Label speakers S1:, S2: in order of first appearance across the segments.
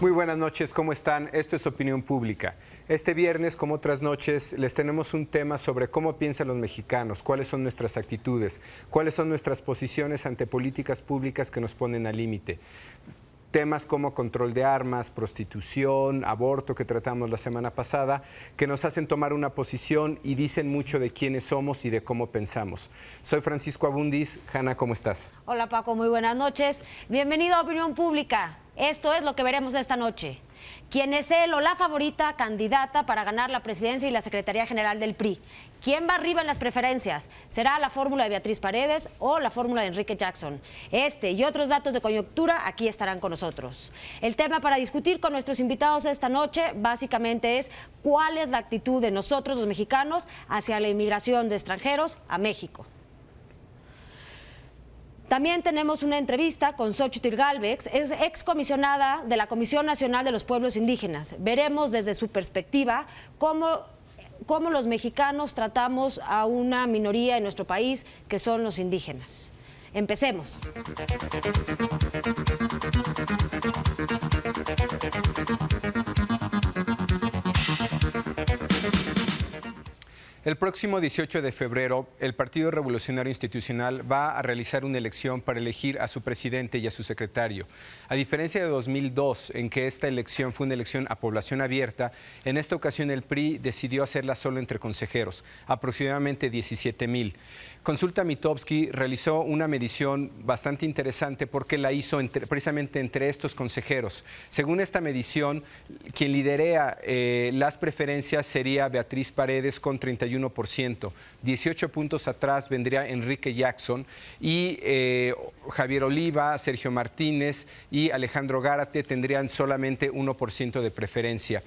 S1: Muy buenas noches, ¿cómo están? Esto es Opinión Pública. Este viernes, como otras noches, les tenemos un tema sobre cómo piensan los mexicanos, cuáles son nuestras actitudes, cuáles son nuestras posiciones ante políticas públicas que nos ponen al límite. Temas como control de armas, prostitución, aborto, que tratamos la semana pasada, que nos hacen tomar una posición y dicen mucho de quiénes somos y de cómo pensamos. Soy Francisco Abundis. Hanna, ¿cómo estás?
S2: Hola Paco, muy buenas noches. Bienvenido a Opinión Pública. Esto es lo que veremos esta noche. ¿Quién es él o la favorita candidata para ganar la presidencia y la Secretaría General del PRI? ¿Quién va arriba en las preferencias? ¿Será la fórmula de Beatriz Paredes o la fórmula de Enrique Jackson? Este y otros datos de coyuntura aquí estarán con nosotros. El tema para discutir con nuestros invitados esta noche básicamente es cuál es la actitud de nosotros los mexicanos hacia la inmigración de extranjeros a México. También tenemos una entrevista con Xóchitl Gálvez, es excomisionada de la Comisión Nacional de los Pueblos Indígenas. Veremos desde su perspectiva cómo los mexicanos tratamos a una minoría en nuestro país, que son los indígenas. Empecemos.
S1: El próximo 18 de febrero, el Partido Revolucionario Institucional va a realizar una elección para elegir a su presidente y a su secretario. A diferencia de 2002, en que esta elección fue una elección a población abierta, en esta ocasión el PRI decidió hacerla solo entre consejeros, aproximadamente 17,000. Consulta Mitofsky realizó una medición bastante interesante porque la hizo precisamente entre estos consejeros. Según esta medición, quien lidera las preferencias sería Beatriz Paredes con 31%. 18 puntos atrás vendría Enrique Jackson y Javier Oliva, Sergio Martínez y Alejandro Gárate tendrían solamente 1% de preferencia.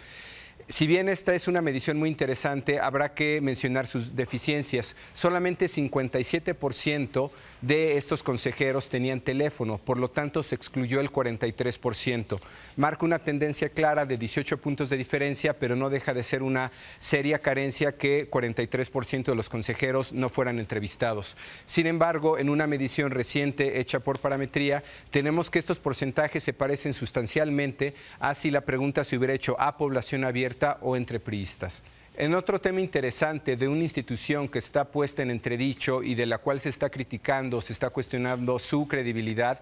S1: Si bien esta es una medición muy interesante, habrá que mencionar sus deficiencias. Solamente 57% de estos consejeros tenían teléfono, por lo tanto se excluyó el 43%. Marca una tendencia clara de 18 puntos de diferencia, pero no deja de ser una seria carencia que 43% de los consejeros no fueran entrevistados. Sin embargo, en una medición reciente hecha por Parametría, tenemos que estos porcentajes se parecen sustancialmente a si la pregunta se hubiera hecho a población abierta o entre priistas. En otro tema interesante de una institución que está puesta en entredicho y de la cual se está criticando, se está cuestionando su credibilidad,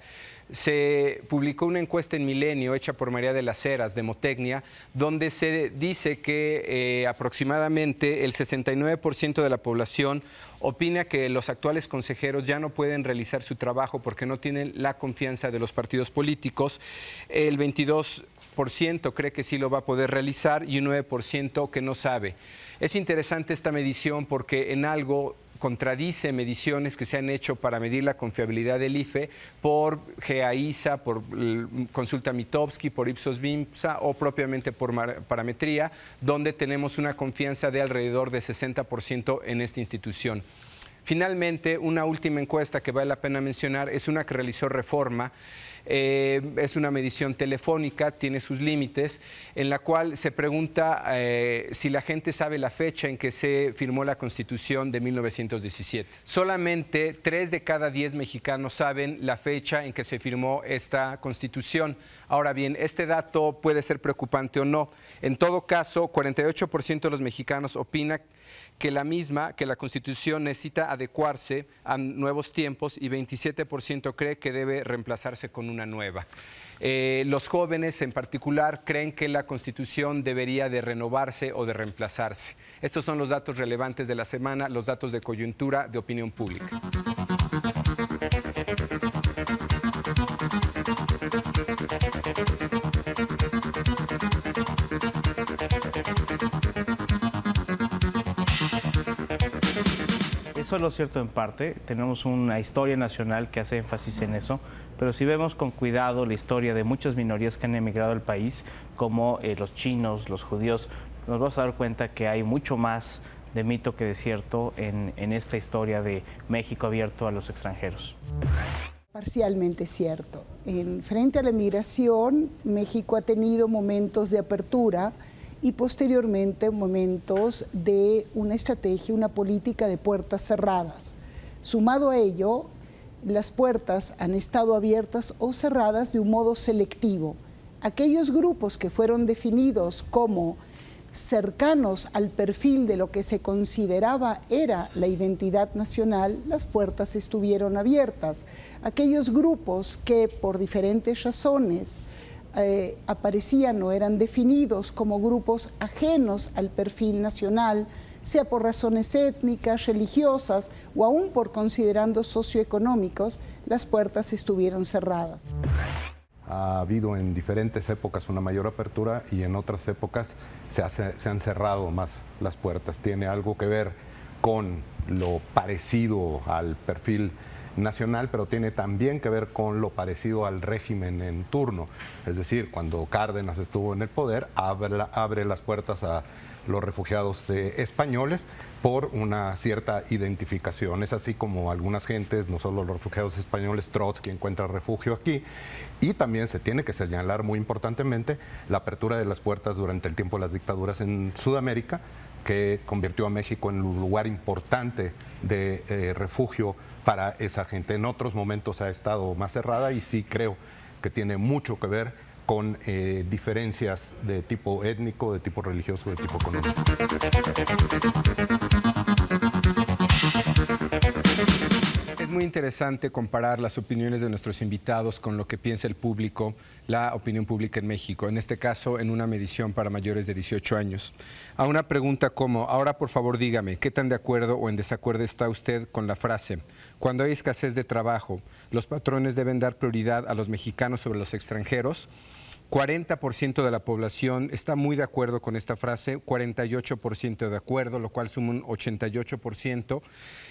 S1: se publicó una encuesta en Milenio hecha por María de las Heras, de Motecnia, donde se dice que aproximadamente el 69% de la población opina que los actuales consejeros ya no pueden realizar su trabajo porque no tienen la confianza de los partidos políticos. El 22% cree que sí lo va a poder realizar y un 9% que no sabe. Es interesante esta medición porque en algo contradice mediciones que se han hecho para medir la confiabilidad del IFE por GEAISA, por Consulta Mitofsky, por Ipsos Vimsa o propiamente por Parametría, donde tenemos una confianza de alrededor de 60% en esta institución. Finalmente, una última encuesta que vale la pena mencionar es una que realizó Reforma. Es una medición telefónica, tiene sus límites, en la cual se pregunta si la gente sabe la fecha en que se firmó la Constitución de 1917. Solamente 3 de cada 10 mexicanos saben la fecha en que se firmó esta Constitución. Ahora bien, este dato puede ser preocupante o no. En todo caso, 48% de los mexicanos opina que la Constitución necesita adecuarse a nuevos tiempos y 27% cree que debe reemplazarse con una nueva. Los jóvenes en particular creen que la Constitución debería de renovarse o de reemplazarse. Estos son los datos relevantes de la semana, los datos de coyuntura de Opinión Pública.
S3: Eso es lo cierto en parte, tenemos una historia nacional que hace énfasis en eso, pero si vemos con cuidado la historia de muchas minorías que han emigrado al país, como los chinos, los judíos, nos vamos a dar cuenta que hay mucho más de mito que de cierto en esta historia de México abierto a los extranjeros.
S4: Parcialmente cierto. Frente a la migración, México ha tenido momentos de apertura y posteriormente momentos de una estrategia, una política de puertas cerradas. Sumado a ello, las puertas han estado abiertas o cerradas de un modo selectivo. Aquellos grupos que fueron definidos como cercanos al perfil de lo que se consideraba era la identidad nacional, las puertas estuvieron abiertas. Aquellos grupos que por diferentes razones aparecían o eran definidos como grupos ajenos al perfil nacional, sea por razones étnicas, religiosas o aún por considerandos socioeconómicos, las puertas estuvieron cerradas.
S5: Ha habido en diferentes épocas una mayor apertura y en otras épocas se han cerrado más las puertas. Tiene algo que ver con lo parecido al perfil nacional, pero tiene también que ver con lo parecido al régimen en turno. Es decir, cuando Cárdenas estuvo en el poder, abre las puertas a los refugiados españoles por una cierta identificación. Es así como algunas gentes, no solo los refugiados españoles, Trotsky encuentra refugio aquí, y también se tiene que señalar muy importantemente la apertura de las puertas durante el tiempo de las dictaduras en Sudamérica, que convirtió a México en un lugar importante de refugio para esa gente. En otros momentos ha estado más cerrada y sí creo que tiene mucho que ver con diferencias de tipo étnico, de tipo religioso, de tipo económico.
S1: Es muy interesante comparar las opiniones de nuestros invitados con lo que piensa el público, la opinión pública en México, en este caso en una medición para mayores de 18 años. A una pregunta como, ahora por favor dígame, ¿qué tan de acuerdo o en desacuerdo está usted con la frase? Cuando hay escasez de trabajo, ¿los patrones deben dar prioridad a los mexicanos sobre los extranjeros? 40% de la población está muy de acuerdo con esta frase, 48% de acuerdo, lo cual suma un 88%,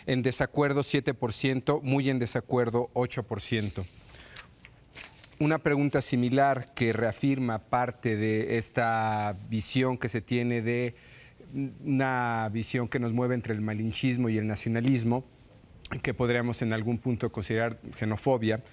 S1: en desacuerdo 7%, muy en desacuerdo 8%. Una pregunta similar que reafirma parte de esta visión que se tiene de una visión que nos mueve entre el malinchismo y el nacionalismo, que podríamos en algún punto considerar xenofobia.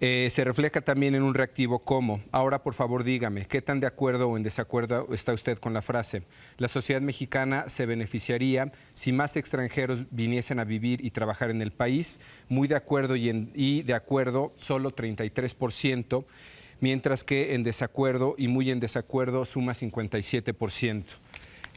S1: Se refleja también en un reactivo como, ahora por favor dígame, ¿qué tan de acuerdo o en desacuerdo está usted con la frase? La sociedad mexicana se beneficiaría si más extranjeros viniesen a vivir y trabajar en el país, muy de acuerdo y de acuerdo solo 33%, mientras que en desacuerdo y muy en desacuerdo suma 57%.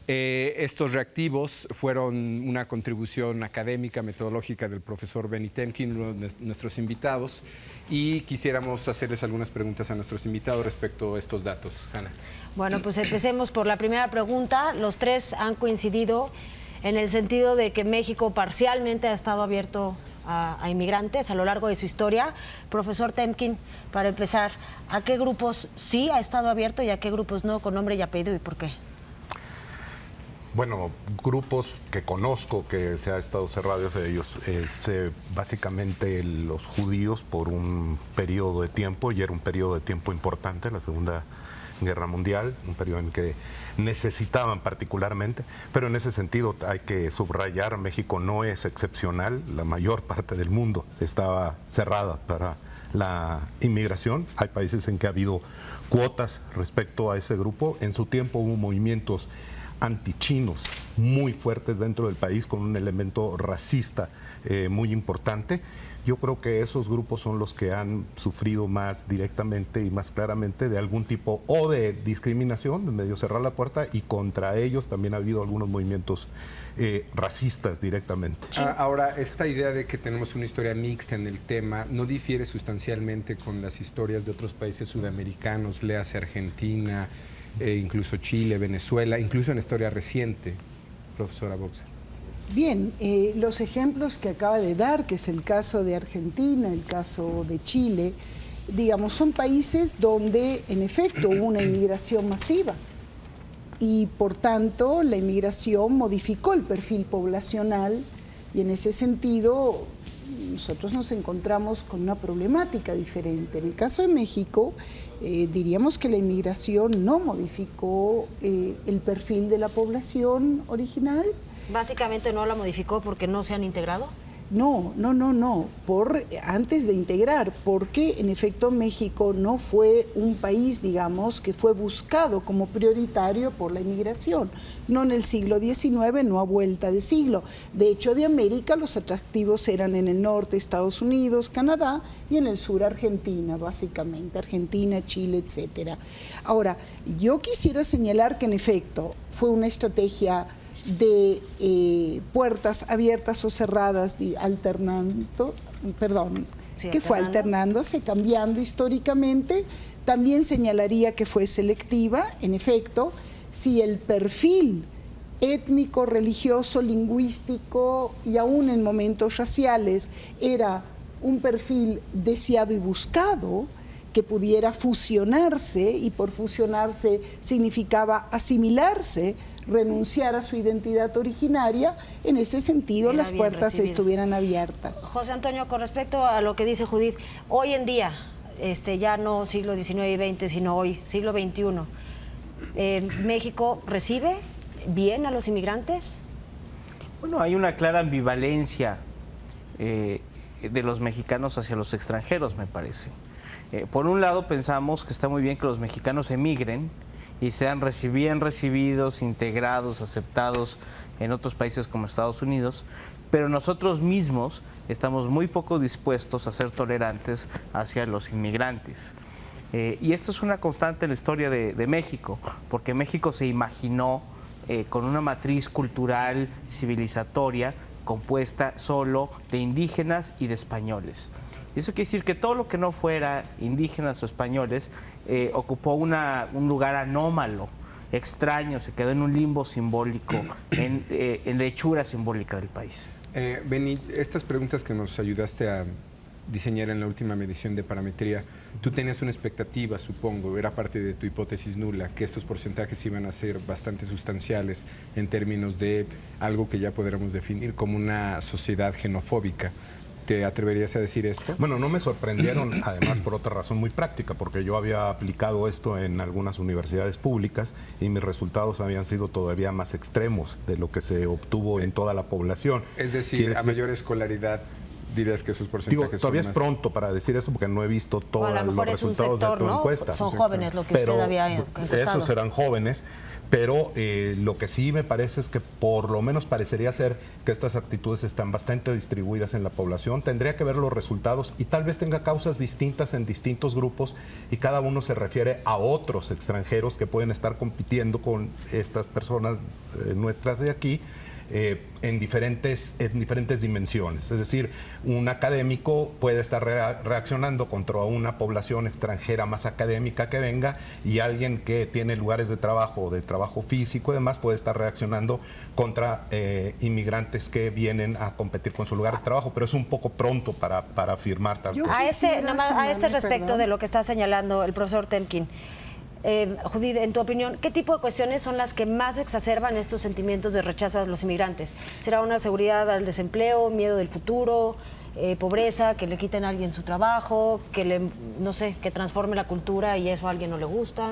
S1: Estos reactivos fueron una contribución académica, metodológica del profesor Benny Temkin, uno de nuestros invitados, y quisiéramos hacerles algunas preguntas a nuestros invitados respecto a estos datos. Hanna.
S2: Bueno, pues empecemos por la primera pregunta. Los tres han coincidido en el sentido de que México parcialmente ha estado abierto a inmigrantes a lo largo de su historia. Profesor Temkin, para empezar, ¿a qué grupos sí ha estado abierto y a qué grupos no, con nombre y apellido y por qué?
S5: Bueno, grupos que conozco que se ha estado cerrados ellos, básicamente los judíos por un periodo de tiempo, y era un periodo de tiempo importante, la Segunda Guerra Mundial, un periodo en que necesitaban particularmente, pero en ese sentido hay que subrayar, México no es excepcional, la mayor parte del mundo estaba cerrada para la inmigración, hay países en que ha habido cuotas respecto a ese grupo, en su tiempo hubo movimientos antichinos muy fuertes dentro del país con un elemento racista muy importante. Yo creo que esos grupos son los que han sufrido más directamente y más claramente de algún tipo o de discriminación, de medio cerrar la puerta, y contra ellos también ha habido algunos movimientos racistas directamente.
S1: Ahora, esta idea de que tenemos una historia mixta en el tema no difiere sustancialmente con las historias de otros países sudamericanos, léase Argentina, incluso Chile, Venezuela, incluso en historia reciente, profesora Boxer.
S4: Bien, los ejemplos que acaba de dar, que es el caso de Argentina, el caso de Chile, digamos, son países donde en efecto hubo una inmigración masiva y por tanto la inmigración modificó el perfil poblacional y en ese sentido nosotros nos encontramos con una problemática diferente. En el caso de México, diríamos que la inmigración no modificó el perfil de la población original.
S2: Básicamente no la modificó porque no se han integrado.
S4: No, antes de integrar, porque en efecto México no fue un país, digamos, que fue buscado como prioritario por la inmigración, no en el siglo XIX, no a vuelta de siglo. De hecho, de América los atractivos eran en el norte Estados Unidos, Canadá, y en el sur Argentina, básicamente, Argentina, Chile, etcétera. Ahora, yo quisiera señalar que en efecto fue una estrategia de puertas abiertas o cerradas, alternándose, cambiando históricamente. También señalaría que fue selectiva, en efecto, si el perfil étnico, religioso, lingüístico y aún en momentos raciales era un perfil deseado y buscado, que pudiera fusionarse, y por fusionarse significaba asimilarse, renunciar a su identidad originaria, en ese sentido las puertas estuvieran abiertas.
S2: José Antonio, con respecto a lo que dice Judith, hoy en día, ya no siglo XIX y XX, sino hoy, siglo XXI, ¿México recibe bien a los inmigrantes?
S3: Bueno, hay una clara ambivalencia de los mexicanos hacia los extranjeros, me parece. Por un lado, pensamos que está muy bien que los mexicanos emigren y sean bien recibidos, integrados, aceptados en otros países como Estados Unidos, pero nosotros mismos estamos muy poco dispuestos a ser tolerantes hacia los inmigrantes. Y esto es una constante en la historia de México, porque México se imaginó con una matriz cultural, civilizatoria, compuesta solo de indígenas y de españoles. Y eso quiere decir que todo lo que no fuera indígenas o españoles ocupó un lugar anómalo, extraño, se quedó en un limbo simbólico, en la hechura simbólica del país.
S1: Beni, estas preguntas que nos ayudaste a diseñar en la última medición de parametría, tú tenías una expectativa, supongo, era parte de tu hipótesis nula, que estos porcentajes iban a ser bastante sustanciales en términos de algo que ya podríamos definir como una sociedad xenofóbica. ¿Te atreverías a decir esto?
S5: Bueno, no me sorprendieron, además por otra razón muy práctica, porque yo había aplicado esto en algunas universidades públicas y mis resultados habían sido todavía más extremos de lo que se obtuvo en toda la población.
S1: Es decir, a mayor escolaridad, dirías que esos porcentajes
S5: todavía
S1: son
S5: es pronto para decir eso porque no he visto todos los resultados de tu encuesta.
S2: Son jóvenes lo que usted había encuestado.
S5: Esos serán jóvenes. Pero lo que sí me parece es que por lo menos parecería ser que estas actitudes están bastante distribuidas en la población. Tendría que ver los resultados y tal vez tenga causas distintas en distintos grupos y cada uno se refiere a otros extranjeros que pueden estar compitiendo con estas personas nuestras de aquí. En diferentes dimensiones. Es decir, un académico puede estar reaccionando contra una población extranjera más académica que venga y alguien que tiene lugares de trabajo físico y demás puede estar reaccionando contra inmigrantes que vienen a competir con su lugar de trabajo, pero es un poco pronto para afirmar tal cosa.
S2: A este respecto de lo que está señalando el profesor Temkin, Judith, en tu opinión, ¿qué tipo de cuestiones son las que más exacerban estos sentimientos de rechazo a los inmigrantes? ¿Será una seguridad al desempleo, miedo del futuro, pobreza, que le quiten a alguien su trabajo, que que transforme la cultura y eso a alguien no le gusta?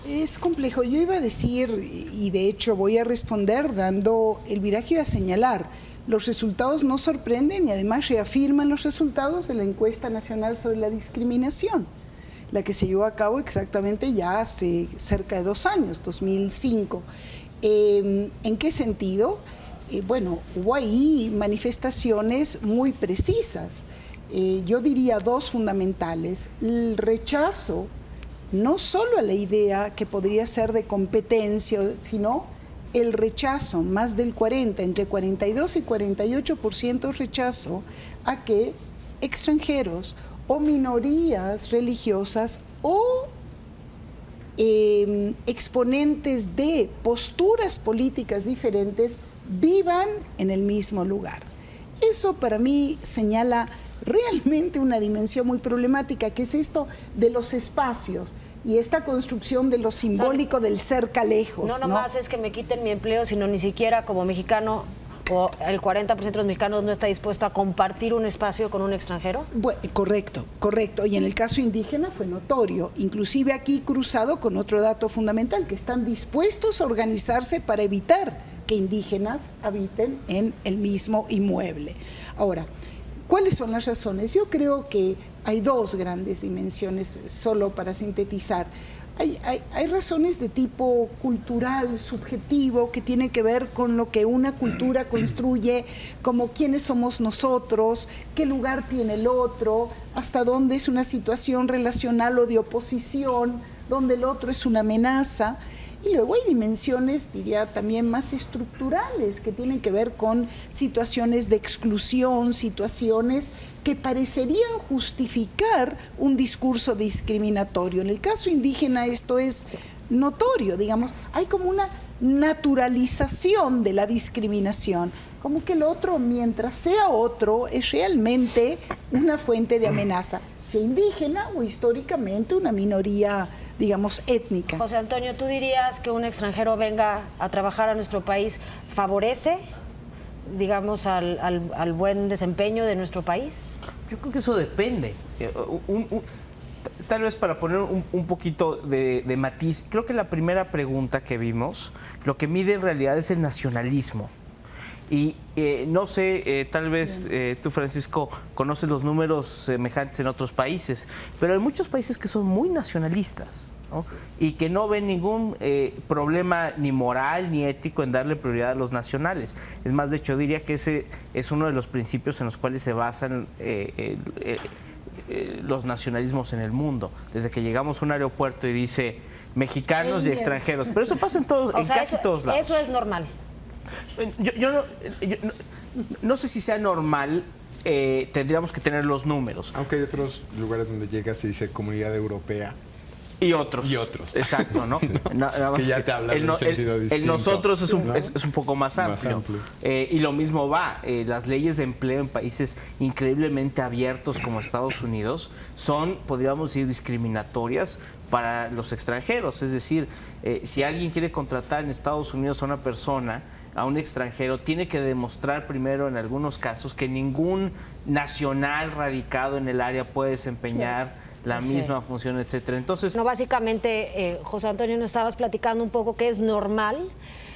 S4: Es complejo. Yo iba a decir, y de hecho voy a responder dando el viraje, iba a señalar, los resultados no sorprenden y además reafirman los resultados de la encuesta nacional sobre la discriminación, la que se llevó a cabo exactamente ya hace cerca de 2 años, 2005. ¿En qué sentido? Bueno, hubo ahí manifestaciones muy precisas. Yo diría 2 fundamentales. El rechazo, no solo a la idea que podría ser de competencia, sino el rechazo, más del 40, entre 42 y 48% rechazo a que extranjeros o minorías religiosas o exponentes de posturas políticas diferentes vivan en el mismo lugar. Eso para mí señala realmente una dimensión muy problemática, que es esto de los espacios y esta construcción de lo simbólico del cerca lejos.
S2: No nomás es que me quiten mi empleo, sino ni siquiera como mexicano, o el 40% de los mexicanos no está dispuesto a compartir un espacio con un extranjero.
S4: Bueno, correcto. Y en el caso indígena fue notorio, inclusive aquí cruzado con otro dato fundamental, que están dispuestos a organizarse para evitar que indígenas habiten en el mismo inmueble. Ahora, ¿cuáles son las razones? Yo creo que hay dos grandes dimensiones, solo para sintetizar. Hay razones de tipo cultural, subjetivo, que tienen que ver con lo que una cultura construye, como quiénes somos nosotros, qué lugar tiene el otro, hasta dónde es una situación relacional o de oposición, donde el otro es una amenaza. Y luego hay dimensiones, diría, también más estructurales, que tienen que ver con situaciones de exclusión, situaciones que parecerían justificar un discurso discriminatorio. En el caso indígena esto es notorio, digamos, hay como una naturalización de la discriminación, como que el otro, mientras sea otro, es realmente una fuente de amenaza, sea indígena o históricamente una minoría, digamos, étnica.
S2: José Antonio, ¿tú dirías que un extranjero venga a trabajar a nuestro país favorece, digamos, al buen desempeño de nuestro país?
S3: Yo creo que eso depende. Tal vez para poner un poquito de matiz, creo que la primera pregunta que vimos, lo que mide en realidad es el nacionalismo. Y no sé, tal vez tú, Francisco, conoces los números semejantes en otros países, pero hay muchos países que son muy nacionalistas, ¿no? Y que no ven ningún problema ni moral ni ético en darle prioridad a los nacionales. Es más, de hecho, diría que ese es uno de los principios en los cuales se basan los nacionalismos en el mundo. Desde que llegamos a un aeropuerto y dice mexicanos y extranjeros, pero eso pasa en casi todos lados.
S2: Eso es normal.
S3: Yo no sé si sea normal, tendríamos que tener los números.
S1: Aunque hay otros lugares donde llega, se dice Comunidad Europea.
S3: Y otros. Exacto, ¿no? Sí. Nada más
S1: que ya te habla en un sentido distinto.
S3: El nosotros es un,
S1: ¿no?
S3: es un poco más amplio. Y lo mismo va. Las leyes de empleo en países increíblemente abiertos como Estados Unidos son, podríamos decir, discriminatorias para los extranjeros. Es decir, si alguien quiere contratar en Estados Unidos a una persona, a un extranjero, tiene que demostrar primero en algunos casos que ningún nacional radicado en el área puede desempeñar la misma función, etcétera. Entonces,
S2: no, básicamente, José Antonio, nos estabas platicando un poco que es normal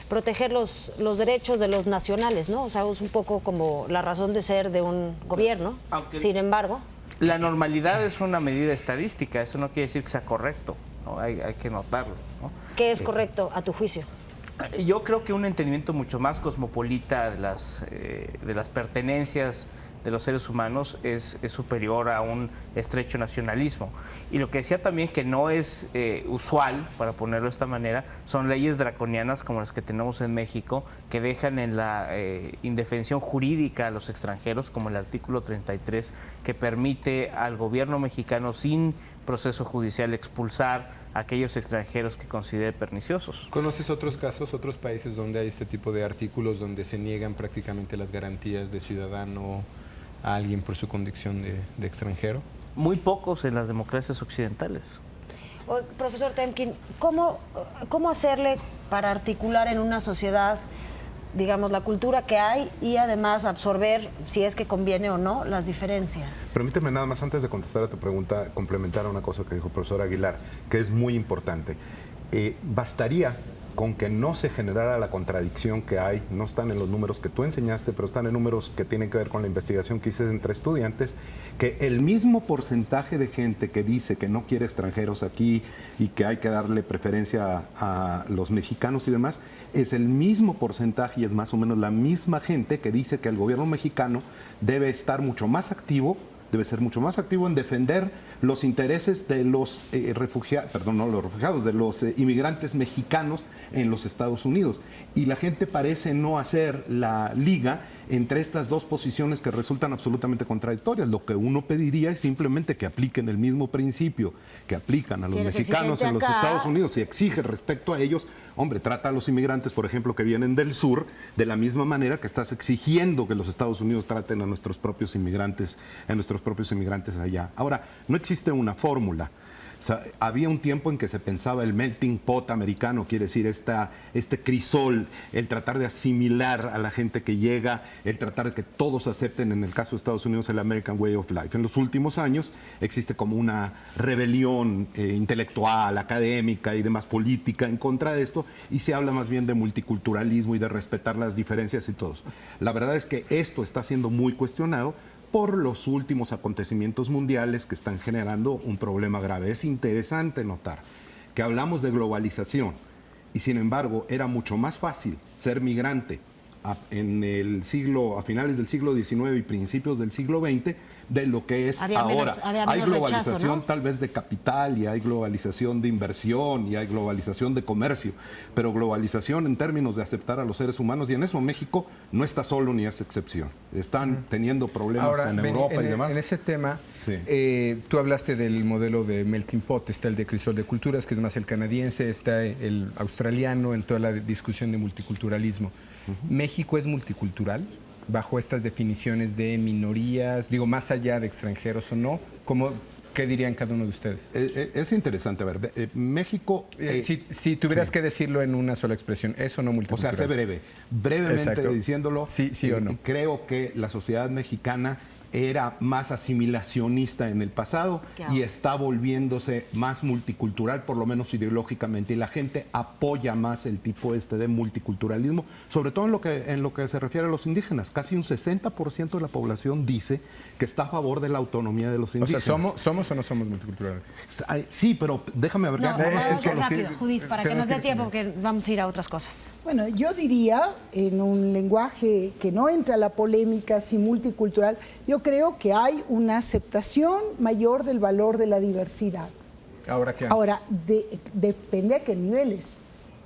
S2: proteger los derechos de los nacionales, ¿no? O sea, es un poco como la razón de ser de un gobierno. Sin embargo,
S3: la normalidad es una medida estadística, eso no quiere decir que sea correcto, ¿no? Hay que notarlo, ¿no?
S2: ¿Qué es correcto a tu juicio?
S3: Yo creo que un entendimiento mucho más cosmopolita de las pertenencias de los seres humanos es superior a un estrecho nacionalismo. Y lo que decía también que no es usual, para ponerlo de esta manera, son leyes draconianas como las que tenemos en México, que dejan en la indefensión jurídica a los extranjeros, como el artículo 33, que permite al gobierno mexicano sin proceso judicial expulsar a aquellos extranjeros que considere perniciosos.
S1: ¿Conoces otros casos, otros países donde hay este tipo de artículos donde se niegan prácticamente las garantías de ciudadano a alguien por su condición de extranjero?
S3: Muy pocos en las democracias occidentales.
S2: Profesor Temkin, ¿cómo hacerle para articular en una sociedad, digamos, la cultura que hay y además absorber, si es que conviene o no, las diferencias?
S5: Permíteme nada más, antes de contestar a tu pregunta, complementar una cosa que dijo el profesor Aguilar, que es muy importante. Bastaría con que no se generara la contradicción que hay, no están en los números que tú enseñaste, pero están en números que tienen que ver con la investigación que hice entre estudiantes, que el mismo porcentaje de gente que dice que no quiere extranjeros aquí y que hay que darle preferencia a los mexicanos y demás, es el mismo porcentaje y es más o menos la misma gente que dice que el gobierno mexicano debe estar mucho más activo, debe ser mucho más activo en defender los intereses de los refugiados, de los inmigrantes mexicanos en los Estados Unidos. Y la gente parece no hacer la liga entre estas dos posiciones que resultan absolutamente contradictorias. Lo que uno pediría es simplemente que apliquen el mismo principio que aplican a los mexicanos en los Estados Unidos y exige respecto a ellos. Hombre, trata a los inmigrantes, por ejemplo, que vienen del sur, de la misma manera que estás exigiendo que los Estados Unidos traten a nuestros propios inmigrantes allá. Ahora, no existe una fórmula. O sea, había un tiempo en que se pensaba el melting pot americano, quiere decir este crisol, el tratar de asimilar a la gente que llega, el tratar de que todos acepten, en el caso de Estados Unidos, el American Way of Life. En los últimos años existe como una rebelión intelectual, académica y demás política en contra de esto, y se habla más bien de multiculturalismo y de respetar las diferencias y todos. La verdad es que esto está siendo muy cuestionado por los últimos acontecimientos mundiales que están generando un problema grave. Es interesante notar que hablamos de globalización y sin embargo era mucho más fácil ser migrante a finales del siglo XIX y principios del siglo XX de lo que es ahora. Hay globalización,
S2: rechazo, ¿no?
S5: Tal vez de capital, y hay globalización de inversión, y hay globalización de comercio, pero globalización en términos de aceptar a los seres humanos, y en eso México no está solo ni es excepción. Están teniendo problemas
S1: Ahora,
S5: en Europa y demás.
S1: En ese tema,
S5: Sí.
S1: tú hablaste del modelo de melting pot, está el de crisol de culturas, que es más el canadiense, está el australiano, en toda la discusión de multiculturalismo. ¿México es multicultural bajo estas definiciones de minorías, digo, más allá de extranjeros o no? ¿Qué dirían cada uno de ustedes?
S5: Es interesante, a ver, México...
S1: si tuvieras que decirlo en una sola expresión, ¿es o no
S5: O
S1: multicultural?
S5: sea, brevemente
S1: Exacto.
S5: diciéndolo,
S1: Sí o no.
S5: creo que la sociedad mexicana era más asimilacionista en el pasado y está volviéndose más multicultural, por lo menos ideológicamente, y la gente apoya más el tipo de multiculturalismo, sobre todo en lo que se refiere a los indígenas. Casi un 60% de la población dice que está a favor de la autonomía de los
S1: O
S5: indígenas.
S1: sea, ¿somos o no somos multiculturales?
S5: Sí, pero déjame ver.
S2: No,
S1: es que
S2: rápido, Judith, para que nos dé
S1: que-
S2: tiempo, porque vamos a ir a otras cosas.
S4: Bueno, yo diría, en un lenguaje que no entra a la polémica, si multicultural, yo creo que hay una aceptación mayor del valor de la diversidad.
S1: Ahora, ¿qué haces?
S4: Ahora, depende a qué niveles,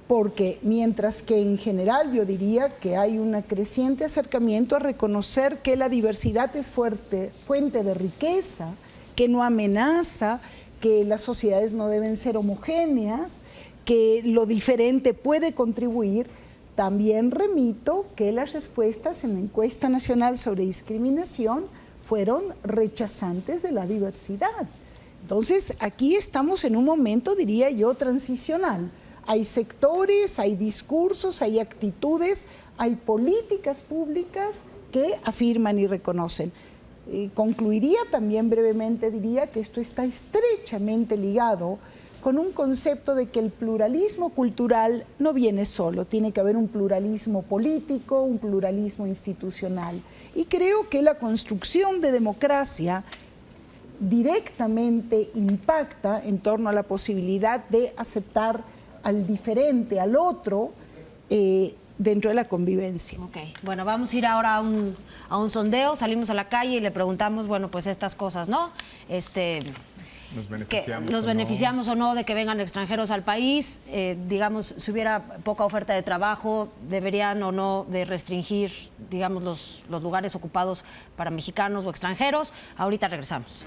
S4: porque mientras que en general yo diría que hay un creciente acercamiento a reconocer que la diversidad es fuente de riqueza, que no amenaza, que las sociedades no deben ser homogéneas, que lo diferente puede contribuir, también remito que las respuestas en la encuesta nacional sobre discriminación fueron rechazantes de la diversidad. Entonces, aquí estamos en un momento, diría yo, transicional. Hay sectores, hay discursos, hay actitudes, hay políticas públicas que afirman y reconocen. Concluiría también brevemente, diría que esto está estrechamente ligado con un concepto de que el pluralismo cultural no viene solo, tiene que haber un pluralismo político, un pluralismo institucional. Y creo que la construcción de democracia directamente impacta en torno a la posibilidad de aceptar al diferente, al otro, dentro de la convivencia.
S2: Ok, bueno, vamos a ir ahora a un sondeo, salimos a la calle y le preguntamos, bueno, pues estas cosas, ¿no? ¿Nos beneficiamos o no de que vengan extranjeros al país? Digamos, si hubiera poca oferta de trabajo, ¿deberían o no de restringir, digamos, los lugares ocupados para mexicanos o extranjeros? Ahorita regresamos.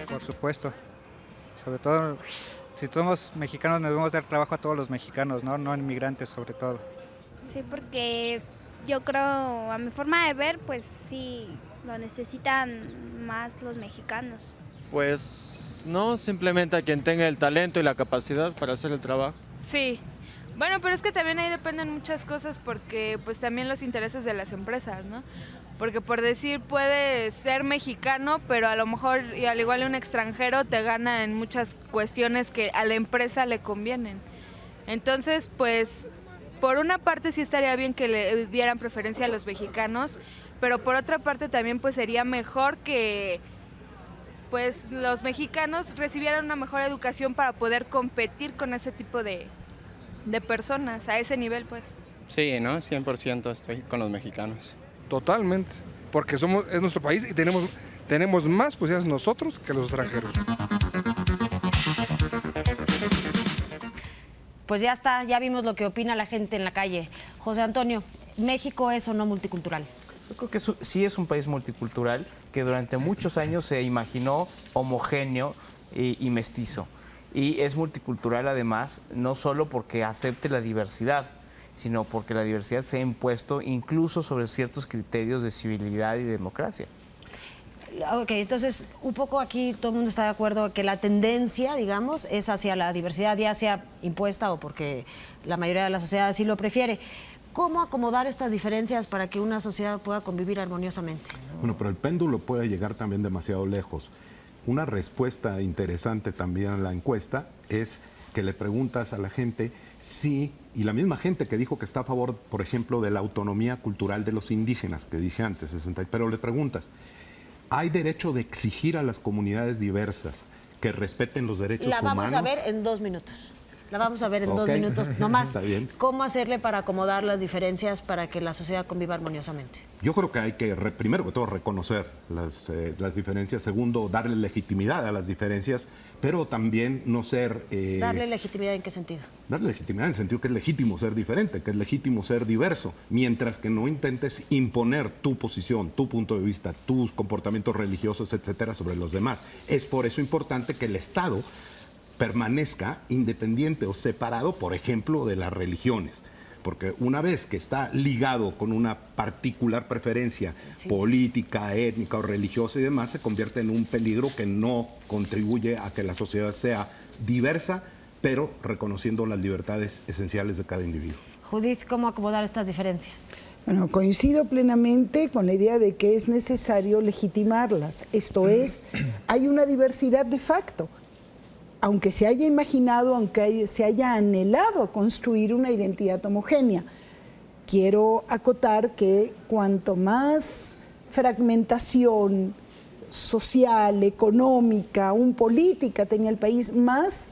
S6: Por supuesto. Sobre todo, si somos mexicanos, debemos dar trabajo a todos los mexicanos, no inmigrantes sobre todo.
S7: Sí, porque yo creo, a mi forma de ver, pues sí, lo necesitan más los mexicanos.
S8: Pues no, simplemente a quien tenga el talento y la capacidad para hacer el trabajo.
S9: Sí, bueno, pero es que también ahí dependen muchas cosas porque pues también los intereses de las empresas, ¿no? Porque por decir, puede ser mexicano, pero a lo mejor, y al igual un extranjero, te gana en muchas cuestiones que a la empresa le convienen. Entonces, pues, por una parte sí estaría bien que le dieran preferencia a los mexicanos, pero por otra parte también pues sería mejor que pues los mexicanos recibieran una mejor educación para poder competir con ese tipo de personas, a ese nivel pues.
S10: Sí, ¿no? 100% estoy con los mexicanos.
S11: Totalmente, porque es nuestro país y tenemos más posibilidades nosotros que los extranjeros.
S2: Pues ya está, ya vimos lo que opina la gente en la calle. José Antonio, ¿México es o no multicultural?
S3: Yo creo que sí es un país multicultural que durante muchos años se imaginó homogéneo y mestizo. Y es multicultural además, no solo porque acepte la diversidad, sino porque la diversidad se ha impuesto incluso sobre ciertos criterios de civilidad y democracia.
S2: Ok, entonces un poco aquí todo el mundo está de acuerdo que la tendencia, digamos, es hacia la diversidad, ya sea impuesta o porque la mayoría de la sociedad así lo prefiere. ¿Cómo acomodar estas diferencias para que una sociedad pueda convivir armoniosamente?
S5: Bueno, pero el péndulo puede llegar también demasiado lejos. Una respuesta interesante también a la encuesta es que le preguntas a la gente si, y la misma gente que dijo que está a favor, por ejemplo, de la autonomía cultural de los indígenas, que dije antes, pero le preguntas, ¿hay derecho de exigir a las comunidades diversas que respeten los derechos humanos?
S2: La vamos a ver en 2 minutos. La vamos a ver en 2 minutos nomás.
S5: Está bien.
S2: ¿Cómo hacerle para acomodar las diferencias para que la sociedad conviva armoniosamente?
S5: Yo creo que hay que, primero que todo, reconocer las diferencias. Segundo, darle legitimidad a las diferencias, pero también no ser...
S2: ¿Darle legitimidad en qué sentido?
S5: Darle legitimidad en el sentido que es legítimo ser diferente, que es legítimo ser diverso, mientras que no intentes imponer tu posición, tu punto de vista, tus comportamientos religiosos, etcétera, sobre los demás. Es por eso importante que el Estado permanezca independiente o separado, por ejemplo, de las religiones. Porque una vez que está ligado con una particular preferencia política, étnica o religiosa y demás, se convierte en un peligro que no contribuye a que la sociedad sea diversa, pero reconociendo las libertades esenciales de cada individuo.
S2: Judith, ¿cómo acomodar estas diferencias?
S4: Bueno, coincido plenamente con la idea de que es necesario legitimarlas. Esto es, hay una diversidad de facto. Aunque se haya imaginado, aunque se haya anhelado a construir una identidad homogénea. Quiero acotar que cuanto más fragmentación social, económica, política tenía el país, más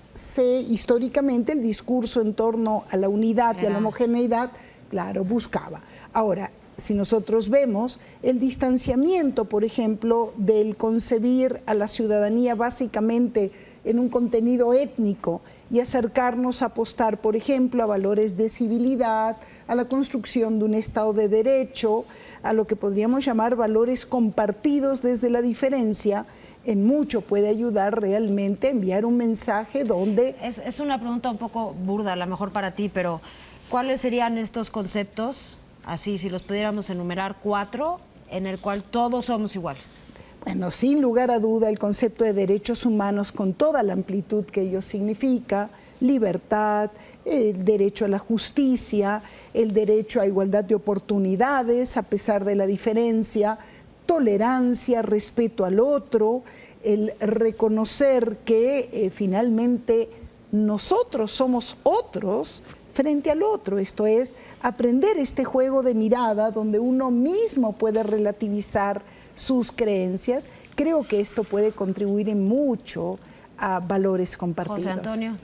S4: históricamente el discurso en torno a la unidad y a la homogeneidad, claro, buscaba. Ahora, si nosotros vemos el distanciamiento, por ejemplo, del concebir a la ciudadanía básicamente en un contenido étnico y acercarnos a apostar, por ejemplo, a valores de civilidad, a la construcción de un Estado de Derecho, a lo que podríamos llamar valores compartidos desde la diferencia, en mucho puede ayudar realmente a enviar un mensaje donde...
S2: Es una pregunta un poco burda, a lo mejor para ti, pero ¿cuáles serían estos conceptos, así si los pudiéramos enumerar, 4, en el cual todos somos iguales?
S4: Bueno, sin lugar a duda, el concepto de derechos humanos con toda la amplitud que ello significa, libertad, el derecho a la justicia, el derecho a igualdad de oportunidades a pesar de la diferencia, tolerancia, respeto al otro, el reconocer que finalmente nosotros somos otros frente al otro, esto es, aprender este juego de mirada donde uno mismo puede relativizar sus creencias. Creo que esto puede contribuir en mucho a valores compartidos.
S2: José Antonio.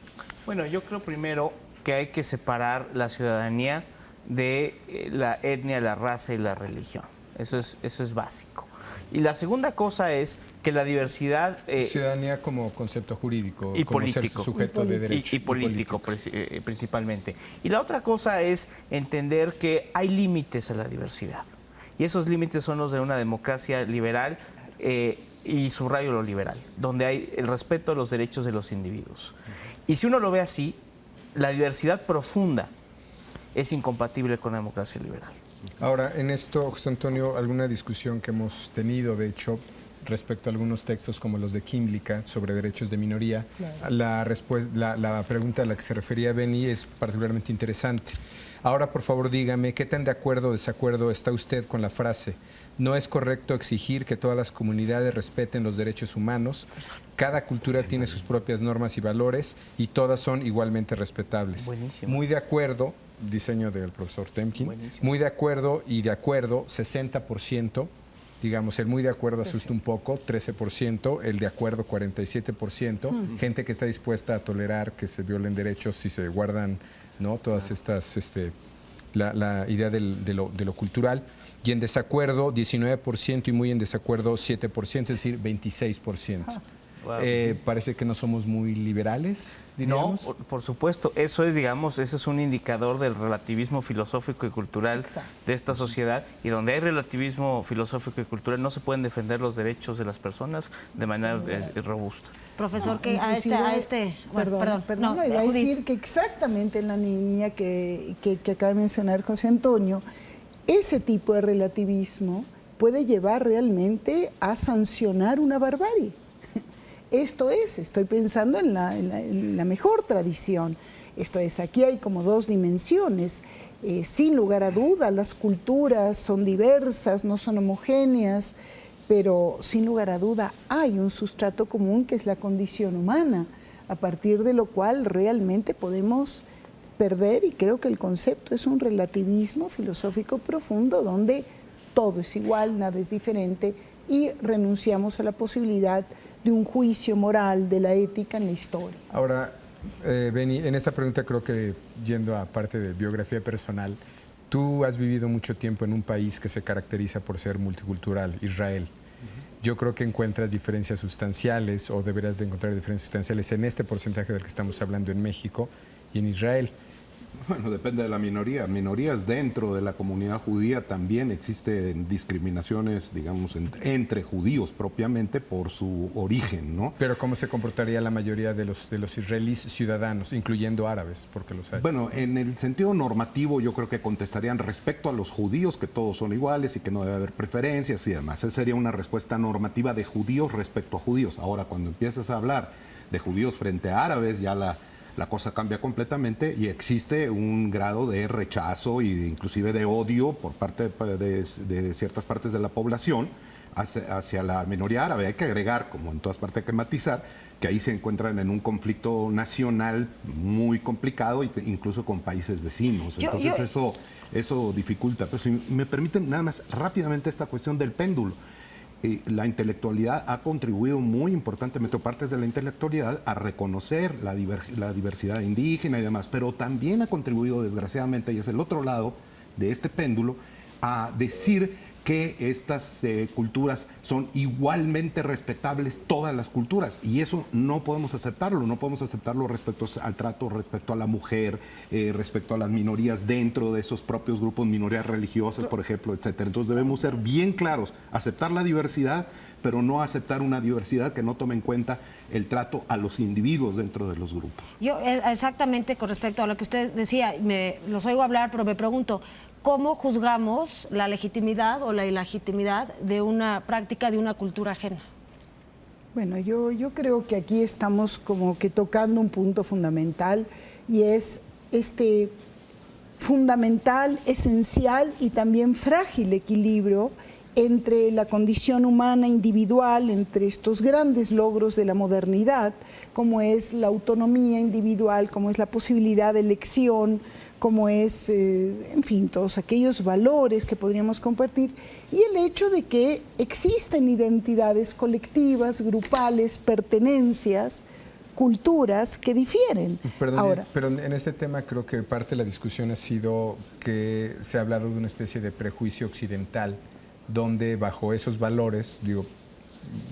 S3: Bueno, yo creo primero que hay que separar la ciudadanía de la etnia, la raza y la religión. Eso es básico. Y la segunda cosa es que la diversidad...
S1: ciudadanía como concepto jurídico,
S3: y
S1: como
S3: político,
S1: ser sujeto de derecho.
S3: Y político principalmente. Y la otra cosa es entender que hay límites a la diversidad. Y esos límites son los de una democracia liberal, y subrayo lo liberal, donde hay el respeto a los derechos de los individuos. Y si uno lo ve así, la diversidad profunda es incompatible con la democracia liberal.
S1: Ahora, en esto, José Antonio, alguna discusión que hemos tenido, de hecho, respecto a algunos textos como los de Quimblica sobre derechos de minoría, la pregunta a la que se refería Beni es particularmente interesante. Ahora, por favor, dígame, ¿qué tan de acuerdo o desacuerdo está usted con la frase? No es correcto exigir que todas las comunidades respeten los derechos humanos. Cada cultura tiene sus propias normas y valores y todas son igualmente respetables.
S3: Buenísimo.
S1: Muy de acuerdo, diseño del profesor Temkin. Buenísimo. Muy de acuerdo y de acuerdo, 60%. Digamos, el muy de acuerdo asusta un poco, 13%, el de acuerdo 47%, gente que está dispuesta a tolerar que se violen derechos si se guardan, ¿no? Todas estas, la idea de lo cultural, y en desacuerdo 19% y muy en desacuerdo 7%, es decir, 26%. Parece que no somos muy liberales, diríamos.
S3: No, por supuesto. Eso es, digamos, ese es un indicador del relativismo filosófico y cultural de esta sociedad. Y donde hay relativismo filosófico y cultural no se pueden defender los derechos de las personas de manera robusta.
S2: Profesor, que
S4: Perdón,
S2: no,
S4: iba a decir que exactamente en la línea que acaba de mencionar José Antonio, ese tipo de relativismo puede llevar realmente a sancionar una barbarie. Esto es, estoy pensando en la mejor tradición. Esto es, aquí hay como dos dimensiones. Sin lugar a duda, las culturas son diversas, no son homogéneas, pero sin lugar a duda hay un sustrato común que es la condición humana, a partir de lo cual realmente podemos perder, y creo que el concepto es un relativismo filosófico profundo donde todo es igual, nada es diferente, y renunciamos a la posibilidad de un juicio moral de la ética en la historia.
S1: Ahora, Beni, en esta pregunta creo que yendo a parte de biografía personal, tú has vivido mucho tiempo en un país que se caracteriza por ser multicultural, Israel. Yo creo que encuentras diferencias sustanciales o deberías de encontrar diferencias sustanciales en este porcentaje del que estamos hablando en México y en Israel.
S5: Bueno, depende de la minoría. Minorías dentro de la comunidad judía también existen discriminaciones, digamos, entre judíos propiamente por su origen, ¿no?
S1: Pero ¿cómo se comportaría la mayoría de los israelíes ciudadanos, incluyendo árabes, porque los hay?
S5: Bueno, en el sentido normativo yo creo que contestarían respecto a los judíos que todos son iguales y que no debe haber preferencias y demás. Esa sería una respuesta normativa de judíos respecto a judíos. Ahora, cuando empiezas a hablar de judíos frente a árabes, ya la cosa cambia completamente y existe un grado de rechazo y inclusive de odio por parte de ciertas partes de la población hacia la minoría árabe. Hay que agregar, como en todas partes hay que matizar, que ahí se encuentran en un conflicto nacional muy complicado, incluso con países vecinos. Entonces eso dificulta. Pero si me permiten nada más rápidamente esta cuestión del péndulo. La intelectualidad ha contribuido muy importantemente, partes de la intelectualidad, a reconocer la diversidad indígena y demás, pero también ha contribuido, desgraciadamente, y es el otro lado de este péndulo, a decir que estas culturas son igualmente respetables, todas las culturas, y eso no podemos aceptarlo respecto al trato, respecto a la mujer, respecto a las minorías dentro de esos propios grupos, minorías religiosas, por ejemplo, etcétera. Entonces debemos ser bien claros, aceptar la diversidad, pero no aceptar una diversidad que no tome en cuenta el trato a los individuos dentro de los grupos.
S2: Yo exactamente con respecto a lo que usted decía, los oigo hablar, pero me pregunto, ¿cómo juzgamos la legitimidad o la ilegitimidad de una práctica de una cultura ajena?
S4: Bueno, yo creo que aquí estamos como que tocando un punto fundamental y es este fundamental, esencial y también frágil equilibrio entre la condición humana individual, entre estos grandes logros de la modernidad, como es la autonomía individual, como es la posibilidad de elección, como es, en fin, todos aquellos valores que podríamos compartir, y el hecho de que existen identidades colectivas, grupales, pertenencias, culturas que difieren.
S1: Perdón, pero en este tema creo que parte de la discusión ha sido que se ha hablado de una especie de prejuicio occidental, donde bajo esos valores, digo,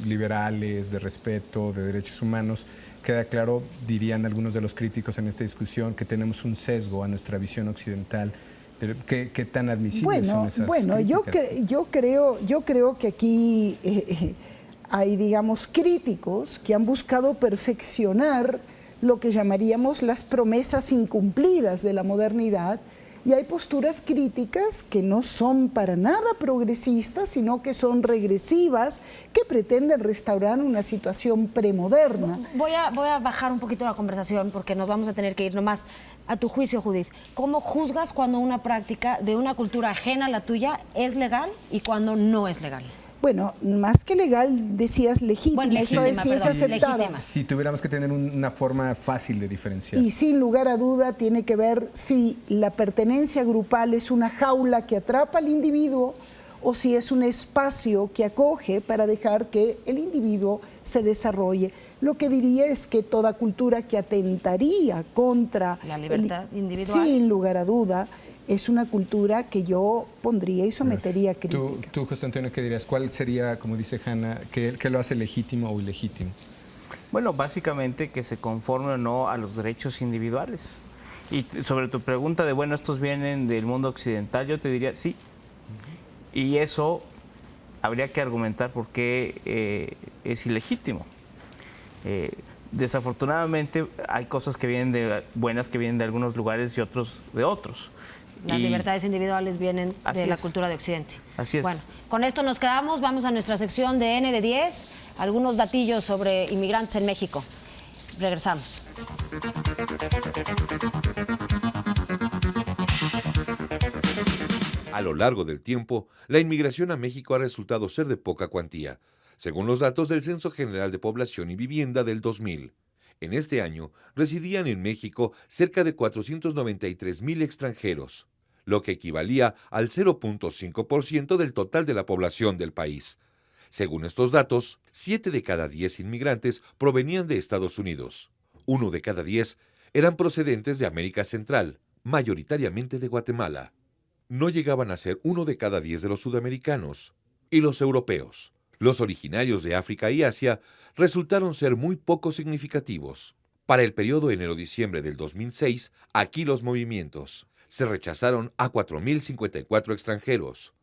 S1: liberales, de respeto, de derechos humanos, queda claro, dirían algunos de los críticos en esta discusión, que tenemos un sesgo a nuestra visión occidental. ¿Qué tan admisibles son esas críticas?
S4: Yo creo que aquí hay, digamos, críticos que han buscado perfeccionar lo que llamaríamos las promesas incumplidas de la modernidad, y hay posturas críticas que no son para nada progresistas, sino que son regresivas, que pretenden restaurar una situación premoderna.
S2: Voy a bajar un poquito la conversación porque nos vamos a tener que ir nomás. A tu juicio, Judith, ¿cómo juzgas cuando una práctica de una cultura ajena a la tuya es legal y cuando no es legal?
S4: Bueno, más que legal, decías legítima, esto es si es aceptada.
S2: Legítima.
S1: Si tuviéramos que tener una forma fácil de diferenciar.
S4: Y sin lugar a duda tiene que ver si la pertenencia grupal es una jaula que atrapa al individuo o si es un espacio que acoge para dejar que el individuo se desarrolle. Lo que diría es que toda cultura que atentaría contra
S2: la libertad individual,
S4: sin lugar a duda, es una cultura que yo pondría y sometería a crítica.
S1: Tú, José Antonio, ¿qué dirías? ¿Cuál sería, como dice Hanna, qué lo hace legítimo o ilegítimo?
S3: Bueno, básicamente que se conforme o no a los derechos individuales. Y sobre tu pregunta de, bueno, estos vienen del mundo occidental, yo te diría sí. Y eso habría que argumentar por qué es ilegítimo. Desafortunadamente hay cosas que vienen buenas que vienen de algunos lugares y otros de otros.
S2: Las libertades individuales vienen de la
S3: es.
S2: cultura de Occidente.
S3: Así es.
S2: Bueno, con esto nos quedamos. Vamos a nuestra sección de N de 10. Algunos datillos sobre inmigrantes en México. Regresamos.
S12: A lo largo del tiempo, la inmigración a México ha resultado ser de poca cuantía, según los datos del Censo General de Población y Vivienda del 2000. En este año, residían en México cerca de 493,000 extranjeros, lo que equivalía al 0.5% del total de la población del país. Según estos datos, 7 de cada 10 inmigrantes provenían de Estados Unidos. 1 de cada 10 eran procedentes de América Central, mayoritariamente de Guatemala. No llegaban a ser 1 de cada 10 de los sudamericanos. Y los europeos, los originarios de África y Asia, resultaron ser muy poco significativos. Para el periodo enero-diciembre del 2006, aquí los movimientos. Se rechazaron a 4,054 extranjeros.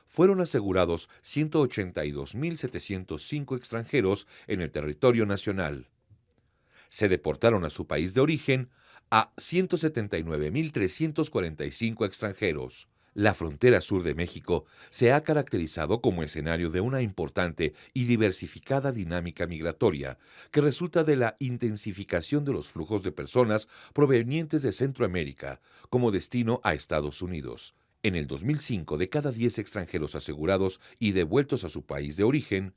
S12: Fueron asegurados 182,705 extranjeros en el territorio nacional. Se deportaron a su país de origen a 179,345 extranjeros. La frontera sur de México se ha caracterizado como escenario de una importante y diversificada dinámica migratoria que resulta de la intensificación de los flujos de personas provenientes de Centroamérica como destino a Estados Unidos. En el 2005, de cada 10 extranjeros asegurados y devueltos a su país de origen,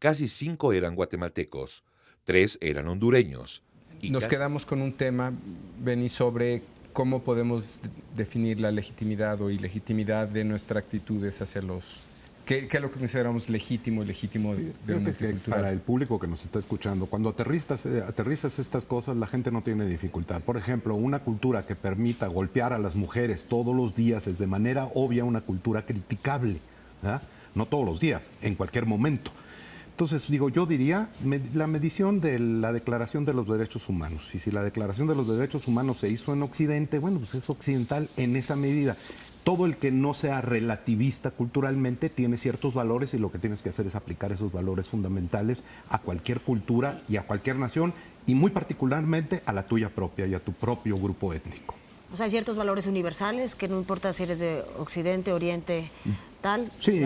S12: casi 5 eran guatemaltecos, 3 eran hondureños.
S1: Nos quedamos con un tema, Beni, sobre cómo podemos definir la legitimidad o ilegitimidad de nuestras actitudes hacia los... ¿Qué es lo que consideramos legítimo y legítimo de un multicultural?
S5: Para el público que nos está escuchando, cuando aterrizas estas cosas, la gente no tiene dificultad. Por ejemplo, una cultura que permita golpear a las mujeres todos los días es de manera obvia una cultura criticable, ¿verdad? No todos los días, en cualquier momento. Entonces, yo diría la medición de la Declaración de los Derechos Humanos. Y si la Declaración de los Derechos Humanos se hizo en Occidente, bueno, pues es occidental en esa medida. Todo el que no sea relativista culturalmente tiene ciertos valores y lo que tienes que hacer es aplicar esos valores fundamentales a cualquier cultura y a cualquier nación y muy particularmente a la tuya propia y a tu propio grupo étnico.
S2: O sea, hay ciertos valores universales que no importa si eres de Occidente, Oriente, tal.
S5: Sí,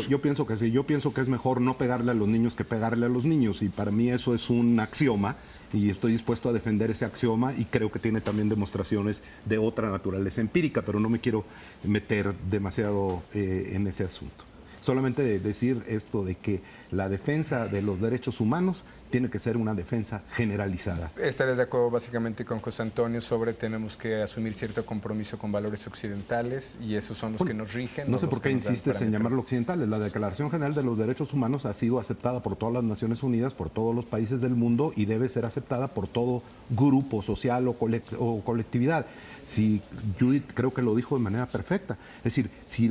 S5: yo pienso que sí. Yo pienso que es mejor no pegarle a los niños que pegarle a los niños y para mí eso es un axioma y estoy dispuesto a defender ese axioma y creo que tiene también demostraciones de otra naturaleza empírica, pero no me quiero meter demasiado en ese asunto. Solamente decir esto de que la defensa de los derechos humanos tiene que ser una defensa generalizada.
S1: Estarías de acuerdo básicamente con José Antonio sobre tenemos que asumir cierto compromiso con valores occidentales y esos son los que nos rigen.
S5: No sé por qué insistes en llamarlo occidentales. La Declaración General de los Derechos Humanos ha sido aceptada por todas las Naciones Unidas, por todos los países del mundo y debe ser aceptada por todo grupo social o colectividad. Si Judith creo que lo dijo de manera perfecta. Es decir, si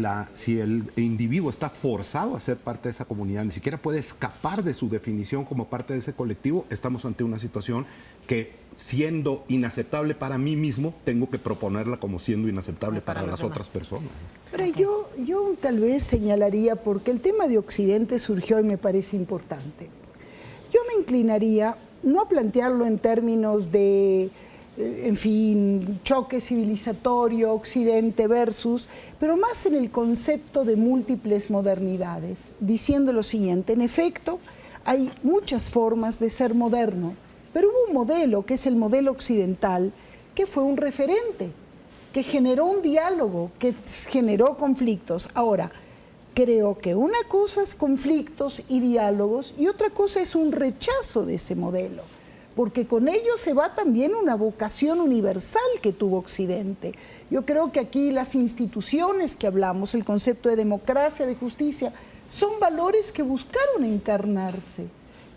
S5: el individuo está forzado a ser parte de esa comunidad, ni siquiera puede escapar de su definición como parte de ese colectivo, estamos ante una situación que, siendo inaceptable para mí mismo, tengo que proponerla como siendo inaceptable para las otras personas.
S4: Pero yo tal vez señalaría, porque el tema de Occidente surgió y me parece importante. Yo me inclinaría no a plantearlo en términos de, en fin, choque civilizatorio, Occidente versus, pero más en el concepto de múltiples modernidades, diciendo lo siguiente: en efecto, hay muchas formas de ser moderno, pero hubo un modelo, que es el modelo occidental, que fue un referente, que generó un diálogo, que generó conflictos. Ahora, creo que una cosa es conflictos y diálogos y otra cosa es un rechazo de ese modelo, porque con ello se va también una vocación universal que tuvo Occidente. Yo creo que aquí las instituciones que hablamos, el concepto de democracia, de justicia, son valores que buscaron encarnarse.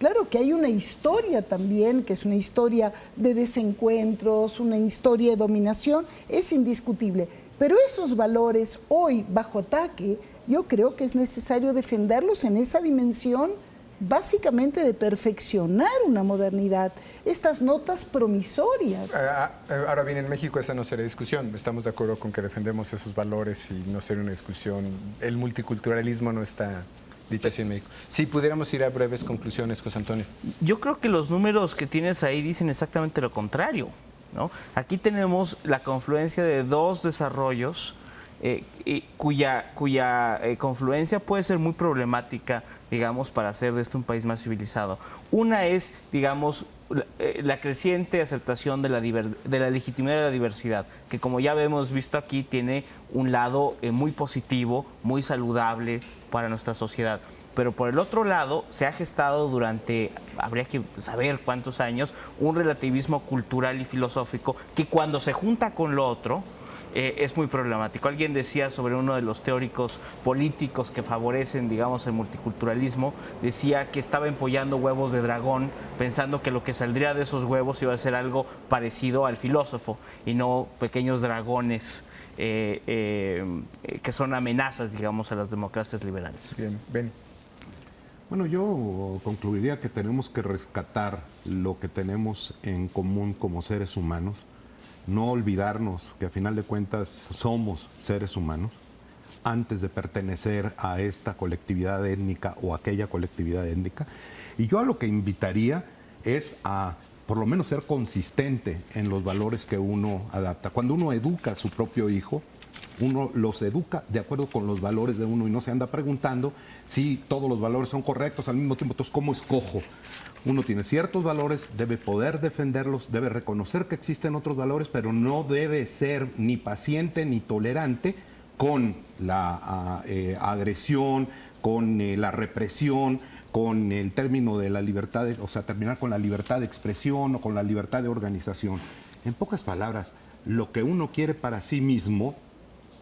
S4: Claro que hay una historia también, que es una historia de desencuentros, una historia de dominación, es indiscutible. Pero esos valores hoy bajo ataque, yo creo que es necesario defenderlos en esa dimensión básicamente de perfeccionar una modernidad, estas notas promisorias.
S1: Ahora bien, en México esa no será discusión. Estamos de acuerdo con que defendemos esos valores y no será una discusión. El multiculturalismo no está dicho así en México. Si pudiéramos ir a breves conclusiones, José Antonio.
S3: Yo creo que los números que tienes ahí dicen exactamente lo contrario, ¿no? Aquí tenemos la confluencia de dos desarrollos cuya confluencia puede ser muy problemática, digamos, para hacer de esto un país más civilizado. Una es, digamos, la creciente aceptación de la legitimidad de la diversidad, que como ya hemos visto aquí, tiene un lado muy positivo, muy saludable para nuestra sociedad. Pero por el otro lado, se ha gestado durante, habría que saber cuántos años, un relativismo cultural y filosófico que cuando se junta con lo otro, es muy problemático. Alguien decía sobre uno de los teóricos políticos que favorecen, digamos, el multiculturalismo, decía que estaba empollando huevos de dragón, pensando que lo que saldría de esos huevos iba a ser algo parecido al filósofo y no pequeños dragones que son amenazas, digamos, a las democracias liberales.
S1: Bien, Beni.
S5: Bueno, yo concluiría que tenemos que rescatar lo que tenemos en común como seres humanos, no olvidarnos que a final de cuentas somos seres humanos antes de pertenecer a esta colectividad étnica o aquella colectividad étnica. Y yo a lo que invitaría es a por lo menos ser consistente en los valores que uno adapta. Cuando uno educa a su propio hijo, uno los educa de acuerdo con los valores de uno y no se anda preguntando si todos los valores son correctos al mismo tiempo. Entonces, ¿cómo escojo? Uno tiene ciertos valores, debe poder defenderlos, debe reconocer que existen otros valores, pero no debe ser ni paciente ni tolerante con la agresión, con la represión, con el término de la libertad, o sea, terminar con la libertad de expresión o con la libertad de organización. En pocas palabras, lo que uno quiere para sí mismo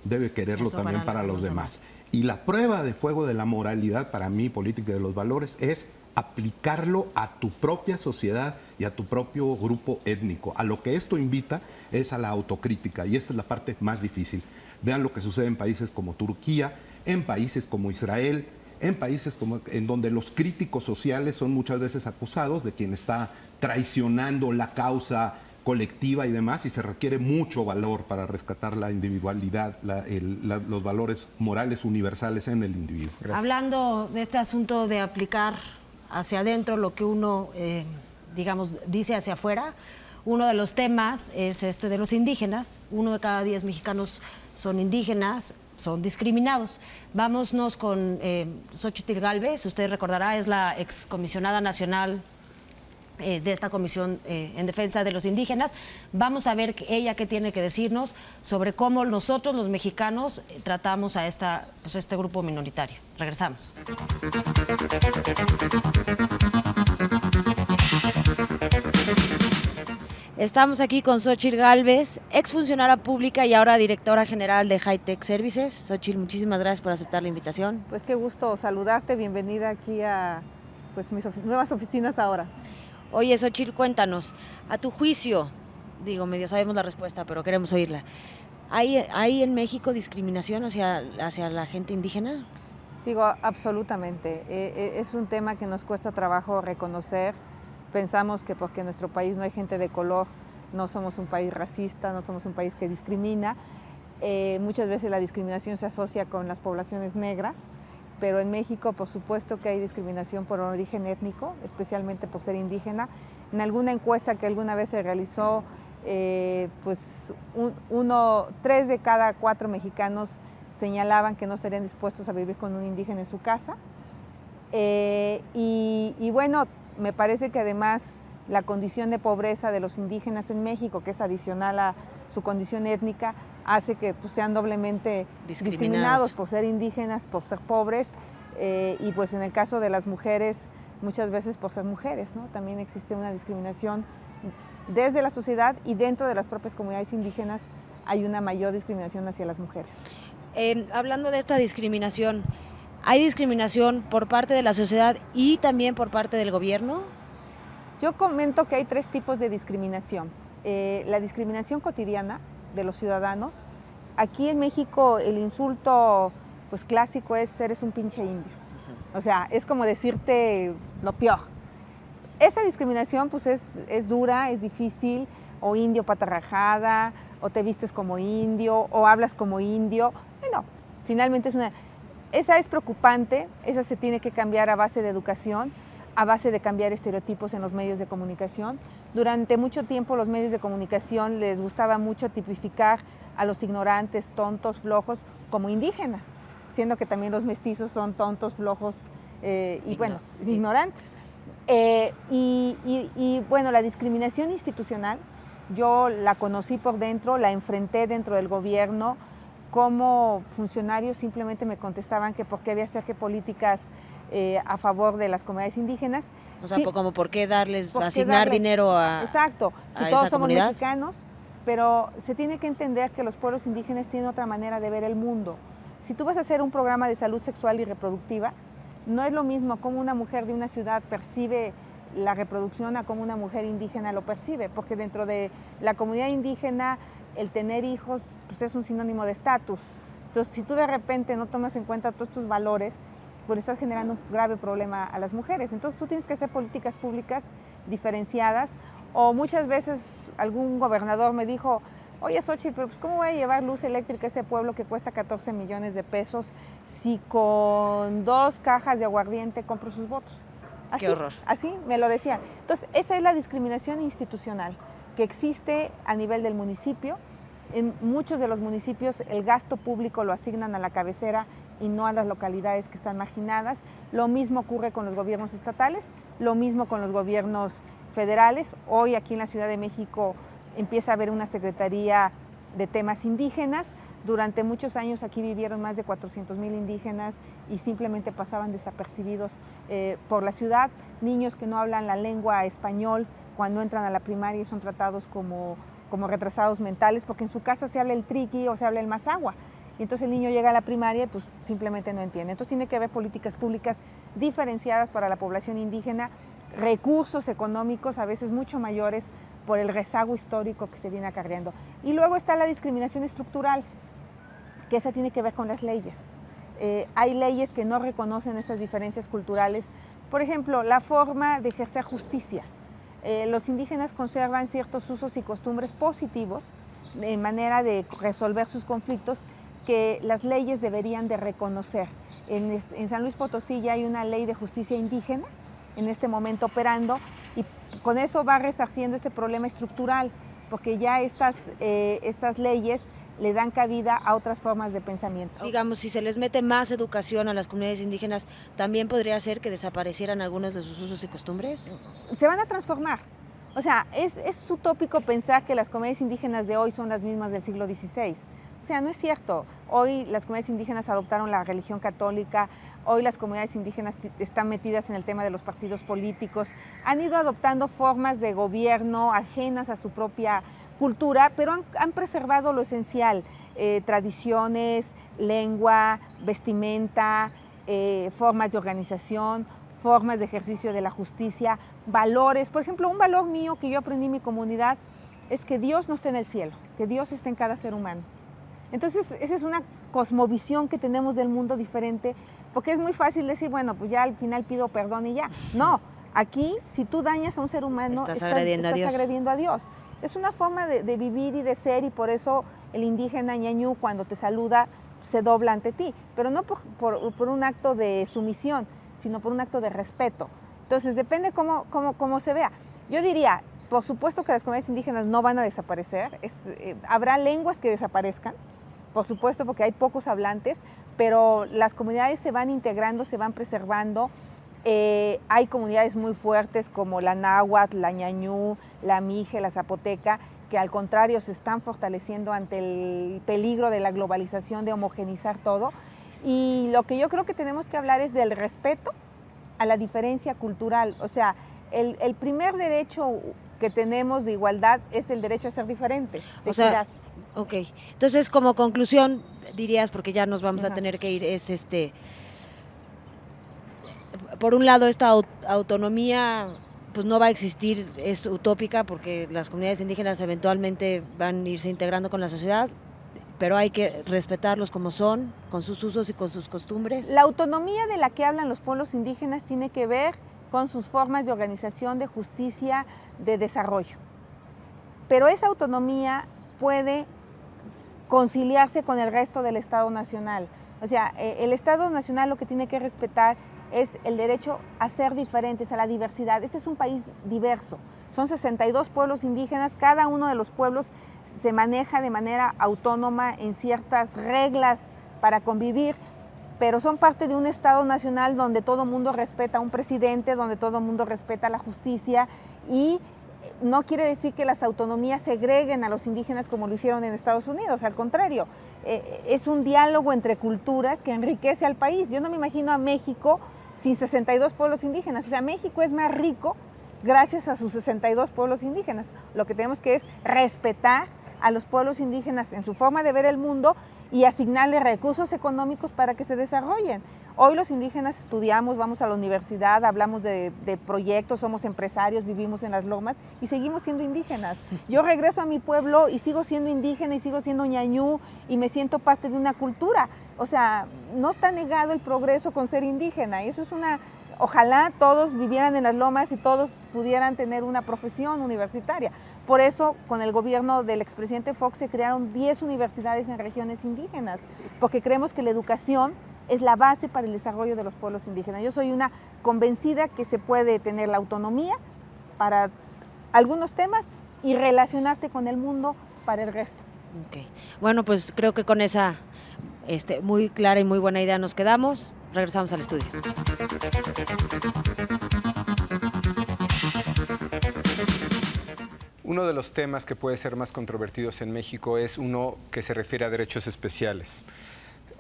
S5: debe quererlo también para los demás. Y la prueba de fuego de la moralidad, para mí, política de los valores, es aplicarlo a tu propia sociedad y a tu propio grupo étnico. A lo que esto invita es a la autocrítica, y esta es la parte más difícil. Vean lo que sucede en países como Turquía, en países como Israel, en países en donde los críticos sociales son muchas veces acusados de quien está traicionando la causa colectiva y demás, y se requiere mucho valor para rescatar la individualidad, los valores morales universales en el individuo.
S2: Gracias. Hablando de este asunto de aplicar hacia adentro lo que uno, digamos, dice hacia afuera, uno de los temas es este de los indígenas. 1 de cada 10 mexicanos son indígenas, son discriminados. Vámonos con Xóchitl Gálvez, usted recordará, es la excomisionada nacional de esta comisión en defensa de los indígenas. Vamos a ver ella qué tiene que decirnos sobre cómo nosotros los mexicanos tratamos a este grupo minoritario. Regresamos. Estamos aquí con Xóchitl Gálvez, exfuncionaria pública y ahora directora general de Hightech Services. Xóchitl, muchísimas gracias por aceptar la invitación.
S13: Pues qué gusto saludarte, bienvenida aquí a mis nuevas oficinas ahora.
S2: Oye, Xóchitl, cuéntanos, a tu juicio, digo, medio sabemos la respuesta, pero queremos oírla. ¿Hay en México discriminación hacia la gente indígena?
S13: Digo, absolutamente. Es un tema que nos cuesta trabajo reconocer. Pensamos que porque en nuestro país no hay gente de color, no somos un país racista, no somos un país que discrimina. Muchas veces la discriminación se asocia con las poblaciones negras, pero en México, por supuesto que hay discriminación por origen étnico, especialmente por ser indígena. En alguna encuesta que alguna vez se realizó, 3 de cada 4 mexicanos señalaban que no estarían dispuestos a vivir con un indígena en su casa. Y bueno, me parece que además la condición de pobreza de los indígenas en México, que es adicional a su condición étnica, hace que sean doblemente discriminados por ser indígenas, por ser pobres, y pues en el caso de las mujeres, muchas veces por ser mujeres, ¿no? También existe una discriminación desde la sociedad, y dentro de las propias comunidades indígenas hay una mayor discriminación hacia las mujeres.
S2: Hablando de esta discriminación, ¿hay discriminación por parte de la sociedad y también por parte del gobierno?
S13: Yo comento que hay 3 tipos de discriminación. La discriminación cotidiana de los ciudadanos. Aquí en México el insulto clásico es: eres un pinche indio. O sea, es como decirte lo peor. Esa discriminación pues es dura, es difícil, o indio pata rajada, o te vistes como indio, o hablas como indio. Bueno, finalmente esa es preocupante, esa se tiene que cambiar a base de educación, a base de cambiar estereotipos en los medios de comunicación. Durante mucho tiempo los medios de comunicación les gustaba mucho tipificar a los ignorantes, tontos, flojos, como indígenas, siendo que también los mestizos son tontos, flojos ignorantes. Y bueno, la discriminación institucional, yo la conocí por dentro, la enfrenté dentro del gobierno, como funcionarios simplemente me contestaban que por qué había que hacer políticas a favor de las comunidades indígenas.
S2: O sea, como por qué asignar dinero a
S13: exacto, si
S2: a
S13: todos
S2: esa
S13: somos
S2: comunidad.
S13: mexicanos, pero se tiene que entender que los pueblos indígenas tienen otra manera de ver el mundo. Si tú vas a hacer un programa de salud sexual y reproductiva, no es lo mismo como una mujer de una ciudad percibe la reproducción a como una mujer indígena lo percibe, porque dentro de la comunidad indígena el tener hijos pues es un sinónimo de estatus. Entonces, si tú de repente no tomas en cuenta todos estos valores, pues estás generando un grave problema a las mujeres. Entonces, tú tienes que hacer políticas públicas diferenciadas, o muchas veces algún gobernador me dijo, oye, Xochitl, pero pues, ¿cómo voy a llevar luz eléctrica a ese pueblo que cuesta 14 millones de pesos si con 2 cajas de aguardiente compro sus votos? Así,
S2: Qué horror.
S13: Así me lo decían. Entonces, esa es la discriminación institucional que existe a nivel del municipio. En muchos de los municipios el gasto público lo asignan a la cabecera y no a las localidades que están marginadas. Lo mismo ocurre con los gobiernos estatales, lo mismo con los gobiernos federales. Hoy aquí en la Ciudad de México empieza a haber una secretaría de temas indígenas. Durante muchos años aquí vivieron más de 400,000 indígenas y simplemente pasaban desapercibidos por la ciudad. Niños que no hablan la lengua español, cuando entran a la primaria son tratados como retrasados mentales, porque en su casa se habla el triqui o se habla el mazahua. Y entonces el niño llega a la primaria y pues simplemente no entiende. Entonces tiene que haber políticas públicas diferenciadas para la población indígena, recursos económicos a veces mucho mayores por el rezago histórico que se viene acarreando. Y luego está la discriminación estructural, que esa tiene que ver con las leyes. Hay leyes que no reconocen estas diferencias culturales. Por ejemplo, la forma de ejercer justicia. Los indígenas conservan ciertos usos y costumbres positivos en manera de resolver sus conflictos que las leyes deberían de reconocer. En San Luis Potosí ya hay una ley de justicia indígena en este momento operando y con eso va resarciendo este problema estructural, porque ya estas leyes le dan cabida a otras formas de pensamiento.
S2: Digamos, si se les mete más educación a las comunidades indígenas, ¿también podría ser que desaparecieran algunos de sus usos y costumbres?
S13: Se van a transformar. O sea, es utópico pensar que las comunidades indígenas de hoy son las mismas del siglo XVI. O sea, no es cierto. Hoy las comunidades indígenas adoptaron la religión católica, hoy las comunidades indígenas están metidas en el tema de los partidos políticos, han ido adoptando formas de gobierno ajenas a su propia cultura, pero han preservado lo esencial, tradiciones, lengua, vestimenta, formas de organización, formas de ejercicio de la justicia, valores. Por ejemplo, un valor mío que yo aprendí en mi comunidad es que Dios no está en el cielo, que Dios está en cada ser humano. Entonces, esa es una cosmovisión que tenemos del mundo diferente, porque es muy fácil decir, bueno, pues ya al final pido perdón y ya. No, aquí, si tú dañas a un ser humano,
S2: estás agrediendo a Dios.
S13: Es una forma de vivir y de ser, y por eso el indígena ñañú, cuando te saluda, se dobla ante ti, pero no por un acto de sumisión, sino por un acto de respeto. Entonces, depende cómo se vea. Yo diría, por supuesto que las comunidades indígenas no van a desaparecer, habrá lenguas que desaparezcan, por supuesto, porque hay pocos hablantes, pero las comunidades se van integrando, se van preservando. Hay comunidades muy fuertes como la náhuatl, la ñañú, la mije, la zapoteca, que al contrario se están fortaleciendo ante el peligro de la globalización, de homogenizar todo. Y lo que yo creo que tenemos que hablar es del respeto a la diferencia cultural. O sea, el primer derecho que tenemos de igualdad es el derecho a ser diferente.
S2: O sea, ok. Entonces, como conclusión, dirías, porque ya nos vamos a tener que ir, es por un lado, esta autonomía pues no va a existir, es utópica, porque las comunidades indígenas eventualmente van a irse integrando con la sociedad, pero hay que respetarlos como son, con sus usos y con sus costumbres.
S13: La autonomía de la que hablan los pueblos indígenas tiene que ver con sus formas de organización, de justicia, de desarrollo. Pero esa autonomía puede conciliarse con el resto del Estado Nacional. O sea, el Estado Nacional lo que tiene que respetar es el derecho a ser diferentes, a la diversidad. Este es un país diverso. Son 62 pueblos indígenas, cada uno de los pueblos se maneja de manera autónoma en ciertas reglas para convivir, pero son parte de un Estado nacional donde todo el mundo respeta a un presidente, donde todo el mundo respeta la justicia, y no quiere decir que las autonomías segreguen a los indígenas como lo hicieron en Estados Unidos, al contrario, es un diálogo entre culturas que enriquece al país. Yo no me imagino a México sin 62 pueblos indígenas, o sea, México es más rico gracias a sus 62 pueblos indígenas. Lo que tenemos que es respetar a los pueblos indígenas en su forma de ver el mundo y asignarles recursos económicos para que se desarrollen. Hoy los indígenas estudiamos, vamos a la universidad, hablamos de proyectos, somos empresarios, vivimos en las lomas y seguimos siendo indígenas. Yo regreso a mi pueblo y sigo siendo indígena y sigo siendo ñañú y me siento parte de una cultura. O sea, no está negado el progreso con ser indígena, y eso es una... Ojalá todos vivieran en las lomas y todos pudieran tener una profesión universitaria. Por eso, con el gobierno del expresidente Fox se crearon 10 universidades en regiones indígenas, porque creemos que la educación es la base para el desarrollo de los pueblos indígenas. Yo soy una convencida que se puede tener la autonomía para algunos temas y relacionarte con el mundo para el resto.
S2: Okay. Bueno, pues creo que con esa muy clara y muy buena idea nos quedamos. Regresamos al estudio.
S1: Uno de los temas que puede ser más controvertidos en México es uno que se refiere a derechos especiales.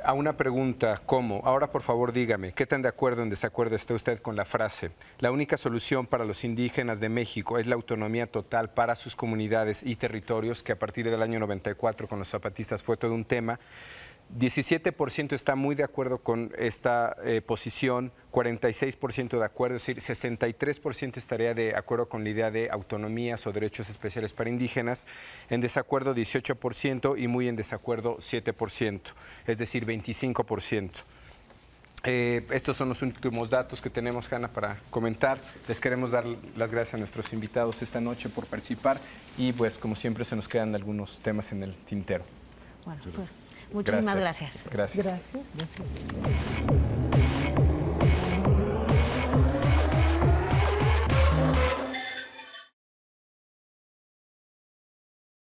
S1: A una pregunta como, ahora por favor dígame, ¿qué tan de acuerdo o en desacuerdo está usted con la frase? La única solución para los indígenas de México es la autonomía total para sus comunidades y territorios, que a partir del año 94 con los zapatistas fue todo un tema. 17% está muy de acuerdo con esta posición, 46% de acuerdo, es decir, 63% estaría de acuerdo con la idea de autonomías o derechos especiales para indígenas, en desacuerdo 18% y muy en desacuerdo 7%, es decir, 25%. Estos son los últimos datos que tenemos, Hanna, para comentar. Les queremos dar las gracias a nuestros invitados esta noche por participar y pues como siempre se nos quedan algunos temas en el tintero.
S2: Bueno, pues, muchísimas gracias.
S1: Gracias.
S4: Gracias.